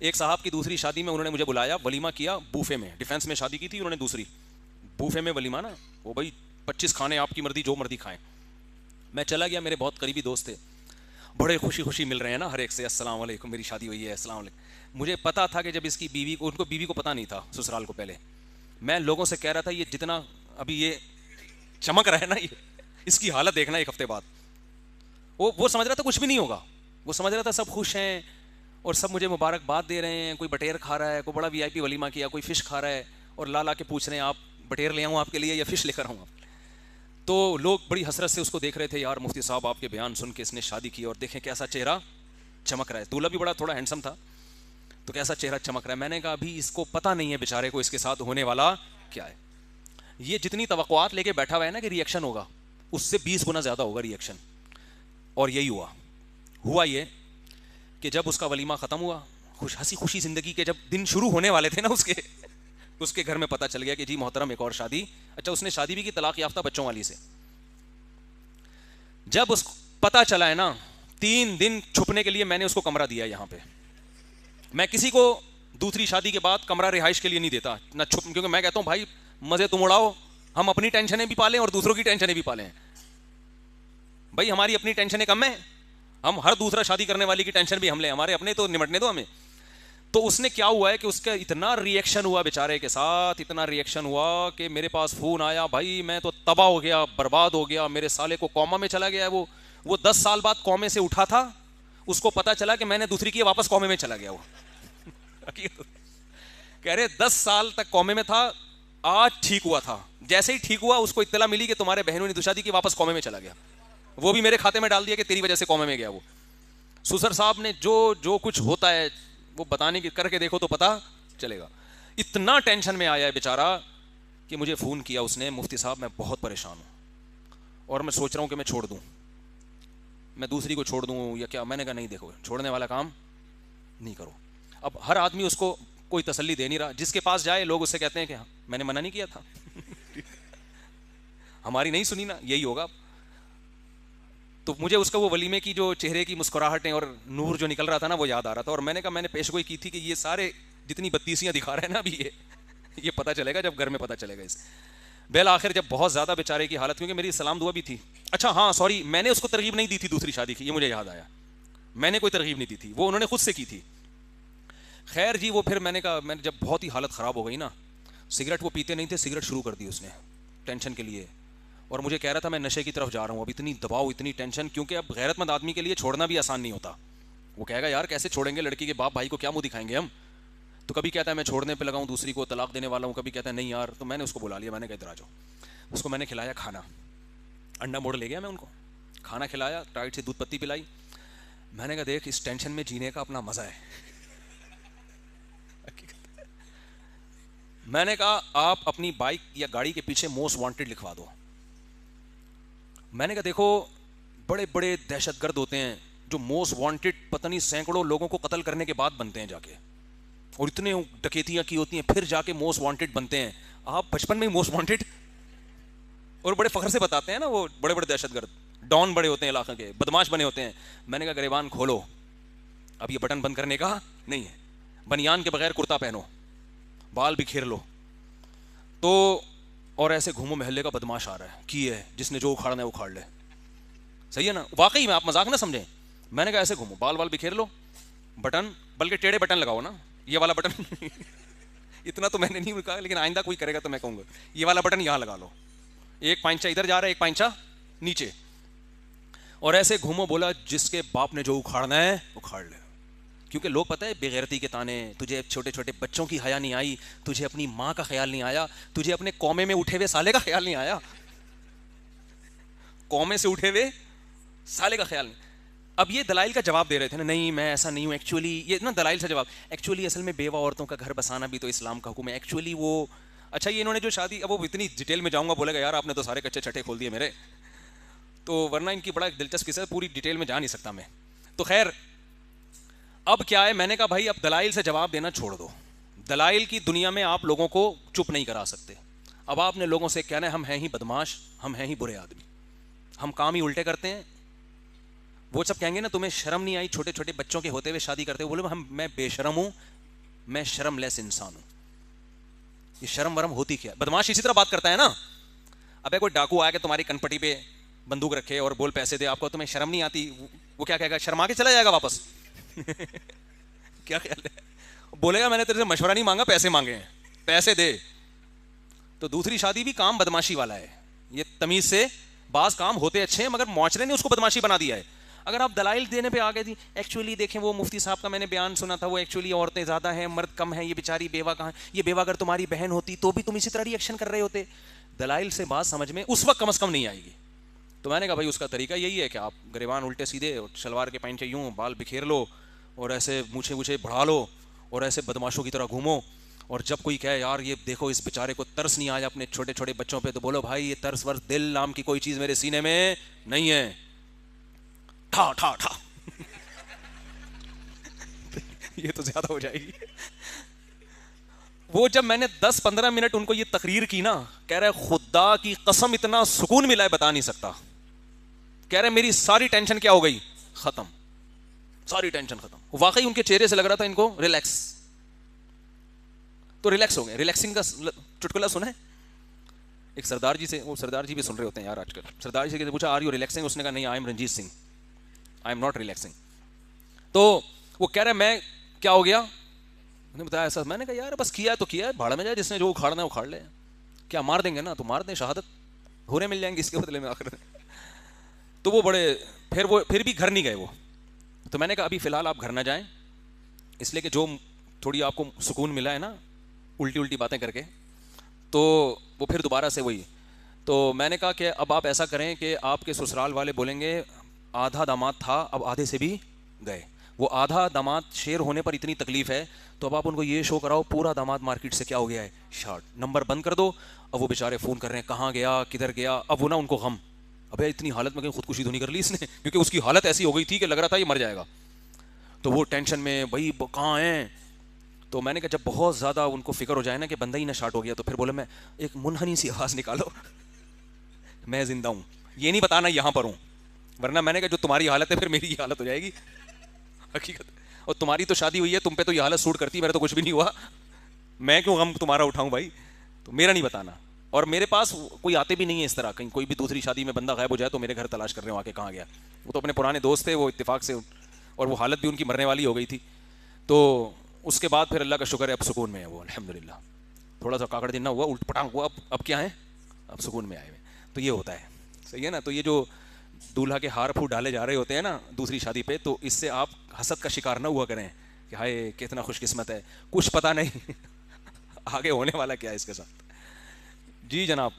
ایک صاحب کی دوسری شادی میں انہوں نے مجھے بلایا, ولیمہ کیا بوفے میں, ڈیفینس میں شادی کی تھی انہوں نے دوسری, بوفے میں ولیمہ نا, وہ بھائی 25 کھانے آپ کی مرضی جو مرضی کھائیں. میں چلا گیا, میرے بہت قریبی دوست تھے, بڑے خوشی خوشی مل رہے ہیں نا ہر ایک سے, السلام علیکم میری شادی ہوئی ہے, السلام علیکم. مجھے پتا تھا کہ جب اس کی بیوی کو, ان کو بیوی کو پتا نہیں تھا سسرال کو, پہلے میں لوگوں سے کہہ رہا تھا یہ جتنا ابھی یہ چمک رہا ہے نا, یہ اس کی حالت دیکھنا ایک ہفتے بعد. وہ سمجھ رہا تھا کچھ بھی نہیں ہوگا, وہ سمجھ رہا تھا سب خوش ہیں اور سب مجھے مبارکباد دے رہے ہیں, کوئی بٹیر کھا رہا ہے, کوئی بڑا وی آئی پی ولیمہ کیا, کوئی فش کھا رہا ہے, اور لا کے پوچھ رہے ہیں آپ بٹیر لے آؤں آپ کے لیے یا فش لے کر آؤں آپ. تو لوگ بڑی حسرت سے اس کو دیکھ رہے تھے, یار مفتی صاحب آپ کے بیان سن کے اس نے شادی کی اور دیکھیں کیسا چہرہ چمک رہا ہے. دولہا بھی بڑا تھوڑا ہینڈسم تھا, تو کیسا چہرہ چمک رہا ہے. میں نے کہا ابھی اس کو پتہ نہیں ہے بیچارے کو اس کے ساتھ ہونے والا کیا ہے. یہ جتنی توقعات لے کے بیٹھا ہوا ہے نا کہ ری ایکشن ہوگا, اس سے 20 گنا زیادہ ہوگا ری ایکشن. اور یہی ہوا یہ کہ جب اس کا ولیمہ ختم ہوا, ہنسی خوشی زندگی کے جب دن شروع ہونے والے تھے نا اس کے گھر میں پتہ چل گیا کہ جی محترم ایک اور شادی. اچھا اس نے شادی بھی کی طلاق یافتہ بچوں والی سے. جب اس پتہ چلا ہے نا, 3 دن چھپنے کے لیے میں نے اس کو کمرہ دیا یہاں پہ. میں کسی کو دوسری شادی کے بعد کمرہ رہائش کے لیے نہیں دیتا نہ چھپ, کیونکہ میں کہتا ہوں بھائی مزے تم اڑاؤ, ہم اپنی ٹینشنیں بھی پالیں اور دوسروں کی ٹینشنیں بھی پالیں. بھائی ہماری اپنی ٹینشنیں کم ہیں, ہم ہر دوسرا شادی کرنے والی کی ٹینشن بھی ہم لیں, ہمارے اپنے تو نمٹنے دو ہمیں. تو اس نے کیا ہوا ہے کہ اس کا اتنا ری ایکشن ہوا بیچارے کے ساتھ, اتنا ری ایکشن ہوا کہ میرے پاس فون آیا, بھائی میں تو تباہ ہو گیا, برباد ہو گیا, میرے سالے کو کوما میں چلا گیا ہے. وہ 10 سال بعد کومے سے اٹھا تھا, اس کو پتا چلا کہ میں نے دوسری کی, واپس کومے میں چلا گیا. وہ کہہ رہے 10 سال تک کومے میں تھا, آج ٹھیک ہوا تھا, جیسے ہی ٹھیک ہوا اس کو اطلاع ملی کہ تمہارے بہنوں نے دوسری شادی کی, واپس کومے میں چلا گیا. وہ بھی میرے کھاتے میں ڈال دیا کہ تیری وجہ سے کومے میں گیا. وہ سسر صاحب نے جو کچھ ہوتا ہے وہ بتانے کی, کر کے دیکھو تو پتا چلے گا. اتنا ٹینشن میں آیا ہے بیچارہ کہ مجھے فون کیا اس نے, مفتی صاحب میں بہت پریشان ہوں اور میں سوچ رہا ہوں کہ میں چھوڑ دوں, میں دوسری کو چھوڑ دوں یا کیا. میں نے کہا نہیں دیکھو, چھوڑنے والا کام نہیں کرو. اب ہر آدمی اس کو کوئی تسلی دے نہیں رہا, جس کے پاس جائے لوگ اس سے کہتے ہیں کہ میں نے منع نہیں کیا تھا ہماری نہیں سنی نا, یہی ہوگا. تو مجھے اس کا وہ ولیمے کی جو چہرے کی مسکراہٹیں اور نور جو نکل رہا تھا نا وہ یاد آ رہا تھا. اور میں نے کہا میں نے پیش گوئی کی تھی کہ یہ سارے جتنی بدتیسیاں دکھا رہے ہیں نا ابھی یہ پتہ چلے گا جب گھر میں پتہ چلے گا اس. بالآخر جب بہت زیادہ بیچارے کی حالت, کیونکہ میری سلام دعا بھی تھی. اچھا ہاں سوری, میں نے اس کو ترغیب نہیں دی تھی دوسری شادی کی, یہ مجھے یاد آیا, میں نے کوئی ترغیب نہیں دی تھی, وہ انہوں نے خود سے کی تھی. خیر جی, وہ پھر میں نے کہا, میں نے جب بہت ہی حالت خراب ہو گئی نا, سگریٹ وہ پیتے نہیں تھے, سگریٹ شروع کر دی اس نے ٹینشن کے لیے, اور مجھے کہہ رہا تھا میں نشے کی طرف جا رہا ہوں. اب اتنی دباؤ, اتنی ٹینشن, کیونکہ اب غیرت مند آدمی کے لیے چھوڑنا بھی آسان نہیں ہوتا. وہ کہے گا یار کیسے چھوڑیں گے, لڑکی کے باپ بھائی کو کیا منہ دکھائیں گے ہم. تو کبھی کہتا ہے میں چھوڑنے پہ لگاؤں, دوسری کو طلاق دینے والا ہوں, کبھی کہتا ہے نہیں یار. تو میں نے اس کو بلا لیا, میں نے کہا ادھر آ جاؤ. اس کو میں نے کھلایا کھانا, انڈا موڑ لے گیا میں ان کو, کھانا کھلایا, ٹائٹ سے دودھ پتی پلائی. میں نے کہا دیکھ اس ٹینشن میں جینے کا اپنا مزہ ہے. میں نے کہا آپ اپنی بائک یا گاڑی کے پیچھے موسٹ وانٹیڈ لکھوا دو. میں نے کہا دیکھو بڑے بڑے دہشت گرد ہوتے ہیں جو موسٹ وانٹیڈ پتہ نہیں سینکڑوں لوگوں کو قتل کرنے کے بعد بنتے ہیں جا کے, اور اتنے ڈکیتیاں کی ہوتی ہیں پھر جا کے موسٹ وانٹیڈ بنتے ہیں. آپ بچپن میں موسٹ وانٹیڈ, اور بڑے فخر سے بتاتے ہیں نا وہ بڑے بڑے دہشت گرد, ڈان بڑے ہوتے ہیں علاقے کے, بدماش بنے ہوتے ہیں. میں نے کہا گریبان کھولو, اب یہ بٹن بند کرنے کا نہیں ہے, بنیان کے بغیر کرتا پہنو, بال بھی کھیر لو. تو اور ایسے گھومو, محلے کا بدماش آ رہا ہے کی ہے, جس نے جو اکھاڑنا ہے اکھاڑ لے. صحیح ہے نا, واقعی میں, آپ مذاق نہ سمجھیں. میں نے کہا ایسے گھومو, بال بال بکھیر لو, بٹن بلکہ ٹیڑھے بٹن لگاؤ نا, یہ والا بٹن اتنا تو میں نے نہیں کہا, لیکن آئندہ کوئی کرے گا تو میں کہوں گا یہ والا بٹن یہاں لگا لو, ایک پائنچا ادھر جا رہا ہے ایک پائنچا نیچے, اور ایسے گھومو. بولا جس کے باپ نے جو اکھاڑنا ہے اکھاڑ لے. کیونکہ لوگ پتہ ہے بےغیرتی کے تانے, تجھے چھوٹے چھوٹے بچوں کی حیا نہیں آئی, تجھے اپنی ماں کا خیال نہیں آیا, تجھے اپنے قومے میں اٹھے ہوئے سالے کا خیال نہیں آیا, قومے سے اٹھے ہوئے سالے کا خیال نہیں. اب یہ دلائل کا جواب دے رہے تھے نا, نہیں میں ایسا نہیں ہوں ایکچولی, یہ نا دلائل سے جواب, ایکچولی اصل میں بیوہ عورتوں کا گھر بسانا بھی تو اسلام کا حکم ہے, ایکچولی وہ اچھا یہ انہوں نے جو شادی, اب وہ اتنی ڈیٹیل میں جاؤں گا بولے گا یار آپ نے تو سارے کچے چھٹے کھول دیے میرے, تو ورنہ ان کی بڑا دلچسپ قصہ ہے, پوری ڈیٹیل میں جا نہیں سکتا میں. تو خیر اب کیا ہے, میں نے کہا بھائی اب دلائل سے جواب دینا چھوڑ دو, دلائل کی دنیا میں آپ لوگوں کو چپ نہیں کرا سکتے. اب آپ نے لوگوں سے کہنا ہے ہم ہیں ہی بدماش, ہم ہیں ہی برے آدمی, ہم کام ہی الٹے کرتے ہیں, وہ سب کہیں گے نا تمہیں شرم نہیں آئی چھوٹے چھوٹے بچوں کے ہوتے ہوئے شادی کرتے ہوئے، بولے میں بے شرم ہوں، میں شرم لیس انسان ہوں. یہ شرم ورم ہوتی کیا؟ بدماش اسی طرح بات کرتا ہے نا. ابے کوئی ڈاکو آیا کہ تمہاری کنپٹی پہ بندوق رکھے اور بول پیسے دے آپ کو، تمہیں شرم نہیں آتی؟ وہ کیا کہے گا؟ شرما کے چلا جائے گا واپس. کیا خیال ہے؟ بولے گا میں نے تیرے سے مشورہ نہیں مانگا، پیسے مانگے ہیں، پیسے دے. تو دوسری شادی بھی کام بدماشی والا ہے. یہ تمیز سے بعض کام ہوتے اچھے ہیں مگر معاشرے نے اس کو بدماشی بنا دیا ہے. اگر آپ دلائل دینے پہ آگے تھی، ایکچولی دیکھیں وہ مفتی صاحب کا میں نے بیان سنا تھا، وہ ایکچولی عورتیں زیادہ ہیں مرد کم ہیں، یہ بیچاری بیوہ کہاں، یہ بیوہ اگر تمہاری بہن ہوتی تو بھی تم اسی طرح ری ایکشن کر رہے ہوتے. دلائل سے بات سمجھ میں اس وقت کم از کم نہیں آئے گی. تو میں نے کہا بھائی اس کا طریقہ یہی ہے کہ آپ گریبان الٹے سیدھے اور شلوار کے پینچے یوں بال بکھیر لو اور ایسے مونچھے وونچھے بڑھا لو اور ایسے بدماشوں کی طرح گھومو، اور جب کوئی کہے یار یہ دیکھو اس بیچارے کو ترس نہیں آیا اپنے چھوٹے چھوٹے بچوں پہ، تو بولو بھائی یہ ترس ورس دل نام کی کوئی چیز میرے سینے میں نہیں ہے. ٹھا ٹھا ٹھا. یہ تو زیادہ ہو جائے گی. وہ جب میں نے 10-15 منٹ ان کو یہ تقریر کی نا، کہہ رہے خدا کی قسم اتنا سکون ملا ہے بتا نہیں سکتا. کہہ رہے میری ساری ٹینشن کیا ہو گئی؟ ختم. ساری ٹینشن ختم. واقعی ان کے چہرے سے لگ رہا تھا ان کو ریلیکس. تو ریلیکس ہو گئے. ریلیکسنگ کا چٹکلا سنا ہے ایک سردار جی سے، وہ سردار جی بھی سن رہے ہوتے ہیں یار آج کل. سردار جی سے پوچھا آر یو ریلیکسنگ؟ اس نے کہا نہیں I am Ranjit Singh, I am not relaxing. تو وہ کہہ رہے میں کیا ہو گیا؟ نے بتایا ایسا. میں نے کہا یار بس کیا ہے تو کیا ہے، بھاڑ میں جائے، جس نے جو اکھاڑنا ہے اکھاڑ لے. کیا مار دیں گے نا تو مار دیں، شہادت ہورے مل جائیں گے اس کے بدلے میں آخر. تو وہ بڑے پھر بھی گھر نہیں گئے وہ. تو میں نے کہا ابھی فی الحال آپ گھر نہ جائیں، اس لیے کہ جو تھوڑی آپ کو سکون ملا ہے نا الٹی الٹی باتیں کر کے، تو وہ پھر دوبارہ سے وہی. تو میں نے کہا کہ اب آپ ایسا کریں کہ آپ کے سسرال والے بولیں گے آدھا داماد تھا اب آدھے سے بھی گئے. وہ آدھا داماد شیر ہونے پر اتنی تکلیف ہے تو اب آپ ان کو یہ شو کراؤ پورا داماد مارکیٹ سے کیا ہو گیا ہے شارٹ، نمبر بند کر دو. اب وہ بیچارے فون کر رہے ہیں کہاں گیا کدھر گیا. اب وہ نا ان کو غم، ابے اتنی حالت میں کہیں خودکشی تو نہیں کر لی اس نے، کیونکہ اس کی حالت ایسی ہو گئی تھی کہ لگ رہا تھا یہ مر جائے گا. تو وہ ٹینشن میں بھائی کہاں ہیں. تو میں نے کہا جب بہت زیادہ ان کو فکر ہو جائے نا کہ بندہ ہی نہ شارٹ ہو گیا، تو پھر بولا میں ایک منحنی سی آواز نکالو میں زندہ ہوں، یہ نہیں بتانا یہاں پر ہوں، ورنہ میں نے کہا جو تمہاری حالت ہے پھر میری یہ حالت ہو جائے گی حقیقت. اور تمہاری تو شادی ہوئی ہے، تم پہ تو یہ حالت سوٹ کرتی ہے، میرا تو کچھ بھی نہیں ہوا، میں کیوں غم تمہارا اٹھاؤں بھائی. تو میرا نہیں بتانا. اور میرے پاس کوئی آتے بھی نہیں ہے اس طرح، کہیں کوئی بھی دوسری شادی میں بندہ غائب ہو جائے تو میرے گھر تلاش کر رہے ہوں آ کے کہاں گیا. وہ تو اپنے پرانے دوست تھے، وہ اتفاق سے، اور وہ حالت بھی ان کی مرنے والی ہو گئی تھی. تو اس کے بعد پھر اللہ کا شکر ہے اب سکون میں ہے وہ الحمدللہ. تھوڑا سا کاکڑ دن نہ ہوا، الٹ پٹانگ ہوا، اب کیا ہے، اب سکون میں آئے ہوئے. تو یہ ہوتا ہے، صحیح ہے نا. تو یہ جو دولہا کے ہار پھوٹ ڈالے جا رہے ہوتے ہیں نا دوسری شادی پہ، تو اس سے آپ حسد کا شکار نہ ہوا کریں کہ ہائے کتنا خوش قسمت ہے، کچھ پتہ نہیں آگے ہونے والا کیا ہے اس کے ساتھ. جی جناب.